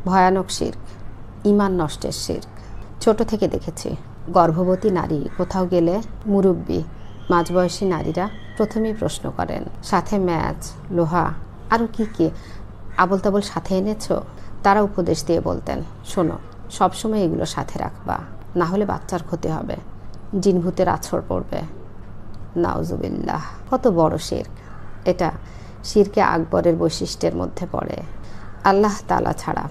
ভয়ানক শিরক, ঈমান নষ্টের শিরক। ছোট থেকে দেখেছি গর্ভবতী নারী কোথাও গেলে মুরব্বী মাঝবয়সী নারীরা প্রথমেই প্রশ্ন করেন, সাথে ম্যাচ, লোহা, আরও কি কি আবল তাবল সাথে এনেছো? তারা উপদেশ দিয়ে বলতেন, শোনো, সবসময় এগুলো সাথে রাখবা, না হলে বাচ্চার ক্ষতি হবে, জিনভূতের আছড় পড়বে। নাউজুবিল্লাহ, কত বড় শিরক! এটা শিরকে আকবরের বৈশিষ্ট্যের মধ্যে পড়ে। আল্লাহ তাআলা ছাড়া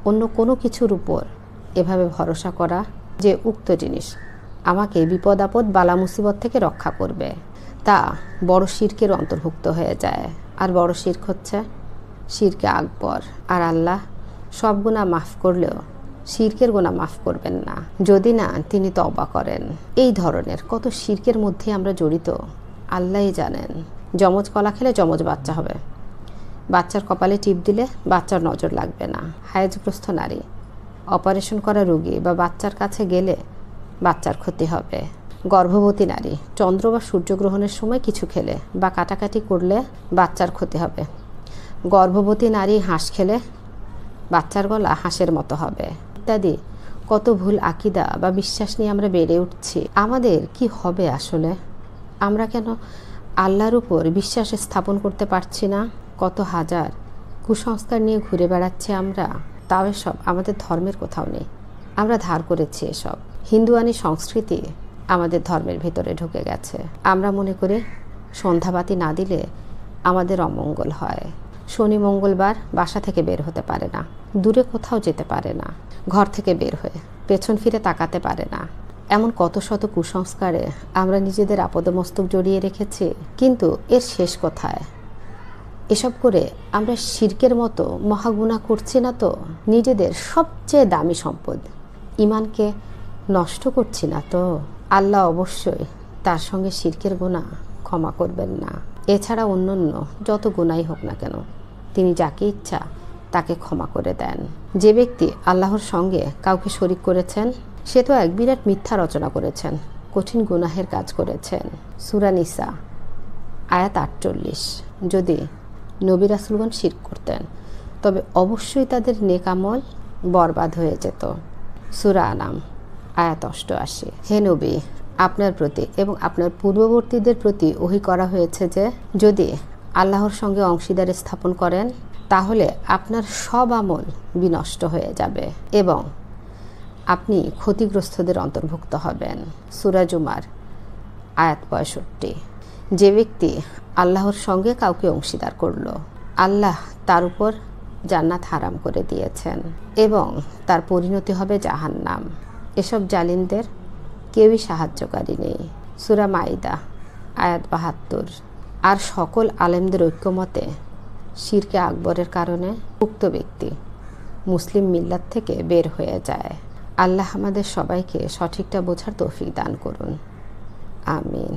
অন্য কোনো কিছুর উপর এভাবে ভরসা করা যে উক্ত জিনিস আমাকে বিপদ আপদ বালা মুসিবত থেকে রক্ষা করবে, তা বড় শিরকের অন্তর্ভুক্ত হয়ে যায়। আর বড় শিরক হচ্ছে শিরকে আকবর। আর আল্লাহ সব গুনাহ মাফ করলেও শিরকের গুনাহ মাফ করবেন না যদি না তিনি তওবা করেন। এই ধরনের কত শিরকের মধ্যে আমরা জড়িত আল্লাহই জানেন। যমজ কলা খেলে যমজ বাচ্চা হবে, বাচ্চার কপালে টিপ দিলে বাচ্চার নজর লাগবে না। হায়েজগ্রস্ত নারী, অপারেশন করা রোগী বা বাচ্চার কাছে গেলে বাচ্চার ক্ষতি হবে। গর্ভবতী নারী চন্দ্র বা সূর্যগ্রহণের সময় কিছু খেলে বা কাটাকাটি করলে বাচ্চার ক্ষতি হবে। গর্ভবতী নারী হাঁস খেলে বাচ্চার গলা হাঁসের মতো হবে, ইত্যাদি। কত ভুল আকিদা বা বিশ্বাস নিয়ে আমরা বেড়ে উঠছি। আমাদের কি হবে আসলে? আমরা কেন আল্লাহর উপর বিশ্বাস স্থাপন করতে পারছি না? কত হাজার কুসংস্কার নিয়ে ঘুরে বেড়াচ্ছে আমরা, তাও এসব আমাদের ধর্মের কোথাও নেই। আমরা ধার করেছি এসব। হিন্দুয়ানি সংস্কৃতি আমাদের ধর্মের ভিতরে ঢুকে গেছে। আমরা মনে করি সন্ধ্যাবাতি না দিলে আমাদের অমঙ্গল হয়। শনি মঙ্গলবার বাসা থেকে বের হতে পারে না, দূরে কোথাও যেতে পারে না, ঘর থেকে বের হয়ে পেছন ফিরে তাকাতে পারে না। এমন কত শত কুসংস্কারে আমরা নিজেদের আপদমস্তক জড়িয়ে রেখেছি। কিন্তু এর শেষ কোথায়? এসব করে আমরা শিরকের মতো মহাগুনাহ করছি না তো? নিজেদের সবচেয়ে দামি সম্পদ ঈমানকে নষ্ট করছি না তো? আল্লাহ অবশ্যই তার সঙ্গে শিরকের গুনাহ ক্ষমা করবেন না। এছাড়া অন্যান্য যত গুনাহই হোক না কেন তিনি যাকে ইচ্ছা তাকে ক্ষমা করে দেন। যে ব্যক্তি আল্লাহর সঙ্গে কাউকে শরিক করেছেন সে তো এক বিরাট মিথ্যা রচনা করেছেন, কঠিন গুনাহের কাজ করেছেন। সূরা নিসা আয়াত 48। যদি নবী রাসূলগণ শিরক করতেন তবে অবশ্যই তাদের নেক আমল বরবাদ হয়ে যেত। সূরা আনাম আয়াত 88। হে নবী, আপনার প্রতি এবং আপনার পূর্ববর্তীদের প্রতি ওহী করা হয়েছে যে যদি আল্লাহর সঙ্গে অংশীদার স্থাপন করেন তাহলে আপনার সব আমল বিনষ্ট হয়ে যাবে এবং আপনি ক্ষতিগ্রস্তদের অন্তর্ভুক্ত হবেন। সূরা জুমার আয়াত 65। যে ব্যক্তি আল্লাহর সঙ্গে কাউকে অংশীদার করল, আল্লাহ তার উপর জান্নাত হারাম করে দিয়েছেন এবং তার পরিণতি হবে জাহান্নাম। এসব জালিমদের কেউই সাহায্যকারী নেই। সূরা মাইদা আয়াত 72। আর সকল আলেমদের ঐক্যমতে শিরকে আকবরের কারণে উক্ত ব্যক্তি মুসলিম মিল্লাত থেকে বের হয়ে যায়। আল্লাহ আমাদের সবাইকে সঠিকটা বোঝার তৌফিক দান করুন। আমিন।